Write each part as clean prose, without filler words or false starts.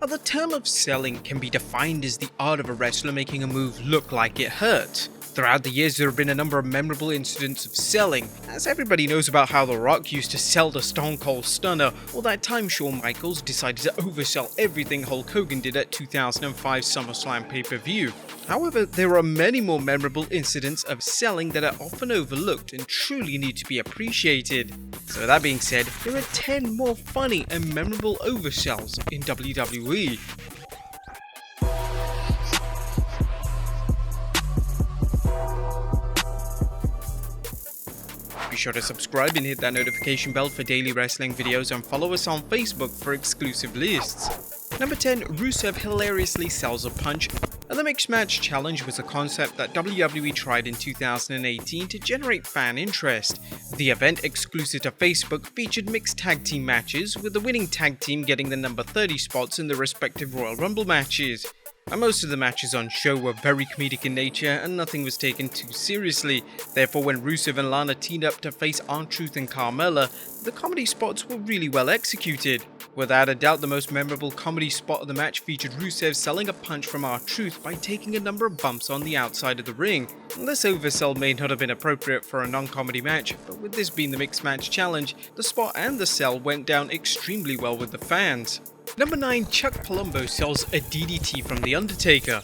Now, the term of selling can be defined as the art of a wrestler making a move look like it hurts. Throughout the years, there have been a number of memorable incidents of selling, as everybody knows about how The Rock used to sell the Stone Cold Stunner, or that time Shawn Michaels decided to oversell everything Hulk Hogan did at 2005 SummerSlam pay-per-view. However, there are many more memorable incidents of selling that are often overlooked and truly need to be appreciated. So with that being said, there are 10 more funny and memorable oversells in WWE. Be sure to subscribe and hit that notification bell for daily wrestling videos, and follow us on Facebook for exclusive lists. Number 10. RUSEV hilariously sells a punch. And the Mixed Match Challenge was a concept that WWE tried in 2018 to generate fan interest. The event, exclusive to Facebook, featured mixed tag team matches, with the winning tag team getting the number 30 spots in the respective Royal Rumble matches. And most of the matches on show were very comedic in nature and nothing was taken too seriously. Therefore, when RUSEV and Lana teamed up to face R-Truth and Carmella, the comedy spots were really well executed. Without a doubt, the most memorable comedy spot of the match featured RUSEV selling a punch from R-Truth by taking a number of bumps on the outside of the ring. This oversell may not have been appropriate for a non-comedy match, but with this being the Mixed Match Challenge, the spot and the sell went down extremely well with the fans. Number 9. Chuck Palumbo sells a DDT from The Undertaker.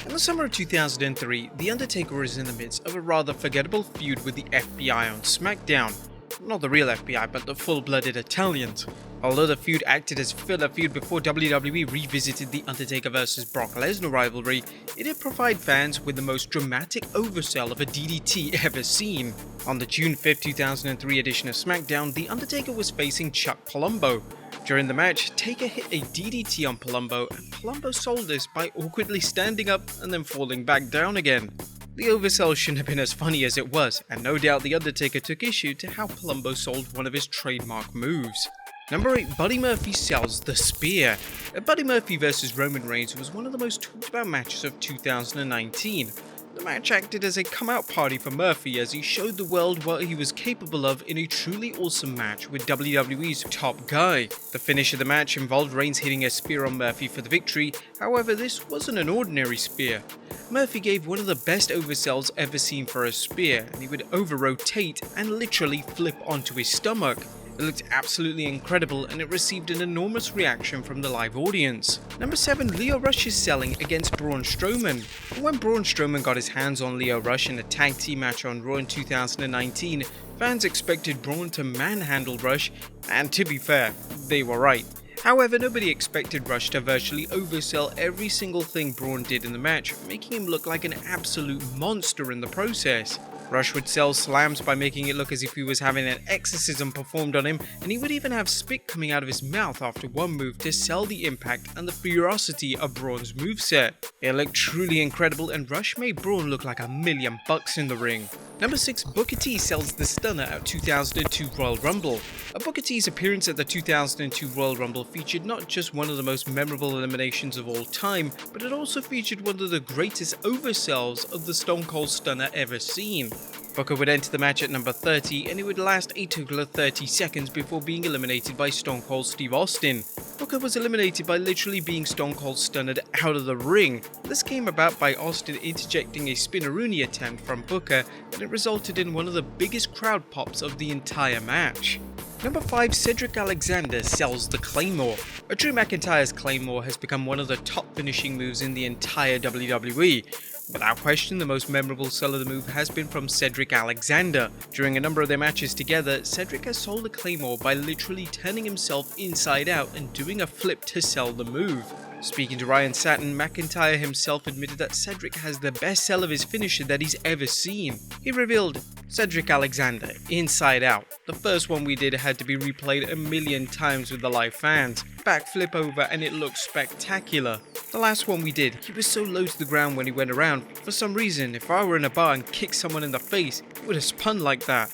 In the summer of 2003, The Undertaker was in the midst of a rather forgettable feud with the FBI on SmackDown. Not the real FBI, but the full-blooded Italians. Although the feud acted as filler feud before WWE revisited the Undertaker vs Brock Lesnar rivalry, it did provide fans with the most dramatic oversell of a DDT ever seen. On the June 5, 2003 edition of SmackDown, The Undertaker was facing Chuck Palumbo. During the match, Taker hit a DDT on Palumbo, and Palumbo sold this by awkwardly standing up and then falling back down again. The oversell shouldn't have been as funny as it was, and no doubt The Undertaker took issue to how Palumbo sold one of his trademark moves. Number 8. Buddy Murphy sells the Spear. Buddy Murphy vs Roman Reigns was one of the most talked about matches of 2019. The match acted as a come-out party for Murphy as he showed the world what he was capable of in a truly awesome match with WWE's top guy. The finish of the match involved Reigns hitting a spear on Murphy for the victory, however this wasn't an ordinary spear. Murphy gave one of the best oversells ever seen for a spear, and he would over-rotate and literally flip onto his stomach. It looked absolutely incredible and it received an enormous reaction from the live audience. Number 7. Lio Rush is selling against Braun Strowman. When Braun Strowman got his hands on Lio Rush in a tag team match on Raw in 2019, fans expected Braun to manhandle Rush, and to be fair, they were right. However, nobody expected Rush to virtually oversell every single thing Braun did in the match, making him look like an absolute monster in the process. Rush would sell slams by making it look as if he was having an exorcism performed on him, and he would even have spit coming out of his mouth after one move to sell the impact and the ferocity of Braun's moveset. It looked truly incredible, and Rush made Braun look like $1,000,000 in the ring. Number 6. Booker T sells the Stunner at 2002 Royal Rumble. Booker T's appearance at the 2002 Royal Rumble featured not just one of the most memorable eliminations of all time, but it also featured one of the greatest oversells of the Stone Cold Stunner ever seen. Booker would enter the match at number 30, and it would last a total of 30 seconds before being eliminated by Stone Cold Steve Austin. Booker was eliminated by literally being Stone Cold Stunnered out of the ring. This came about by Austin interjecting a spinneroonie attempt from Booker, and it resulted in one of the biggest crowd pops of the entire match. Number 5. Cedric Alexander sells the Claymore. Drew McIntyre's Claymore has become one of the top finishing moves in the entire WWE. Without question, the most memorable sell of the move has been from Cedric Alexander. During a number of their matches together, Cedric has sold the Claymore by literally turning himself inside out and doing a flip to sell the move. Speaking to Ryan Satin, McIntyre himself admitted that Cedric has the best sell of his finisher that he's ever seen. He revealed, "Cedric Alexander, inside out. The first one we did had to be replayed 1,000,000 times with the live fans. Backflip over and it looked spectacular. The last one we did, he was so low to the ground when he went around. For some reason, if I were in a bar and kicked someone in the face, it would have spun like that."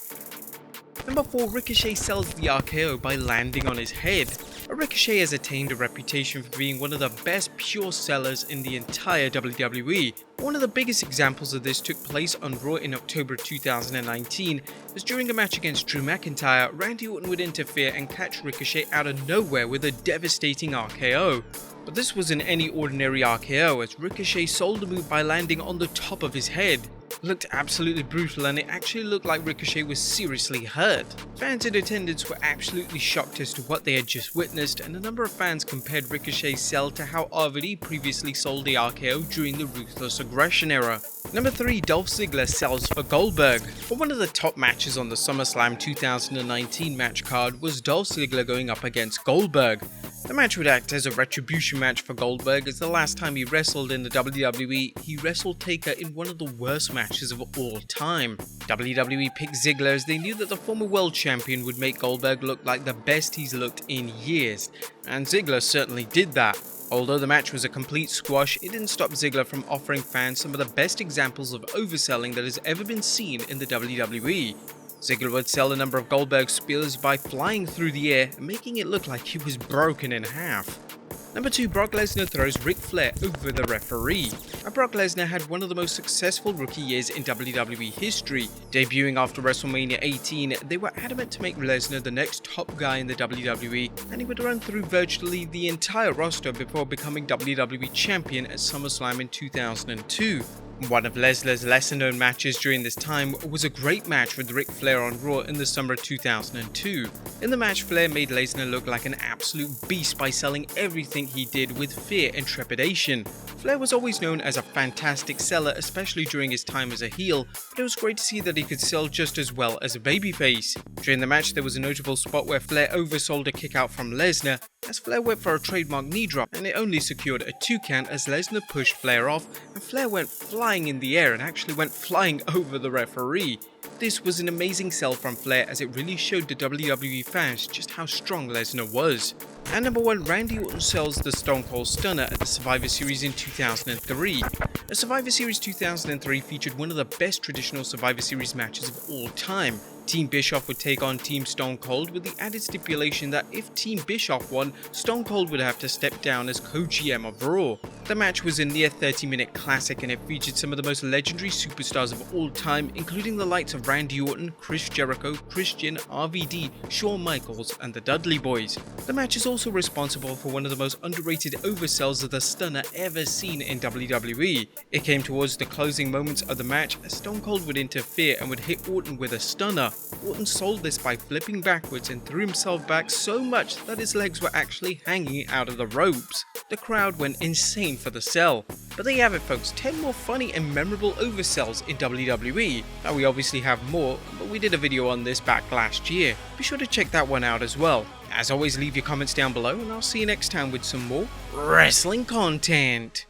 Number 4. Ricochet sells the RKO by landing on his head. Ricochet has attained a reputation for being one of the best pure sellers in the entire WWE. One of the biggest examples of this took place on Raw in October 2019, as during a match against Drew McIntyre, Randy Orton would interfere and catch Ricochet out of nowhere with a devastating RKO. But this wasn't any ordinary RKO, as Ricochet sold the move by landing on the top of his head. It looked absolutely brutal, and it actually looked like Ricochet was seriously hurt. Fans in attendance were absolutely shocked as to what they had just witnessed, and a number of fans compared Ricochet's sell to how RVD previously sold the RKO during the Ruthless Aggression era. Number 3, Dolph Ziggler sells for Goldberg. For one of the top matches on the SummerSlam 2019 match card was Dolph Ziggler going up against Goldberg. The match would act as a retribution match for Goldberg, as the last time he wrestled in the WWE, he wrestled Taker in one of the worst matches of all time. WWE picked Ziggler as they knew that the former world champion would make Goldberg look like the best he's looked in years, and Ziggler certainly did that. Although the match was a complete squash, it didn't stop Ziggler from offering fans some of the best examples of overselling that has ever been seen in the WWE. Ziggler would sell a number of Goldberg spears by flying through the air and making it look like he was broken in half. Number 2, Brock Lesnar throws Ric Flair over the referee. Brock Lesnar had one of the most successful rookie years in WWE history. Debuting after WrestleMania 18, they were adamant to make Lesnar the next top guy in the WWE, and he would run through virtually the entire roster before becoming WWE Champion at SummerSlam in 2002. One of Lesnar's lesser known matches during this time was a great match with Ric Flair on Raw in the summer of 2002. In the match, Flair made Lesnar look like an absolute beast by selling everything he did with fear and trepidation. Flair was always known as a fantastic seller, especially during his time as a heel, but it was great to see that he could sell just as well as a babyface. During the match, there was a notable spot where Flair oversold a kickout from Lesnar, as Flair went for a trademark knee drop, and it only secured a 2 count as Lesnar pushed Flair off, and Flair went flying in the air and actually went flying over the referee. This was an amazing sell from Flair, as it really showed the WWE fans just how strong Lesnar was. And number 1, Randy Orton sells the Stone Cold Stunner at the Survivor Series in 2003. The Survivor Series 2003 featured one of the best traditional Survivor Series matches of all time. Team Bischoff would take on Team Stone Cold, with the added stipulation that if Team Bischoff won, Stone Cold would have to step down as co-GM of Raw. The match was a near 30-minute classic, and it featured some of the most legendary superstars of all time, including the likes of Randy Orton, Chris Jericho, Christian, RVD, Shawn Michaels, and the Dudley Boys. The match is also responsible for one of the most underrated oversells of the Stunner ever seen in WWE. It came towards the closing moments of the match as Stone Cold would interfere and would hit Orton with a stunner. Orton sold this by flipping backwards and threw himself back so much that his legs were actually hanging out of the ropes. The crowd went insane for the sell. But there you have it, folks, 10 more funny and memorable oversells in WWE. Now we obviously have more, but we did a video on this back last year. Be sure to check that one out as well. As always, leave your comments down below, and I'll see you next time with some more wrestling content.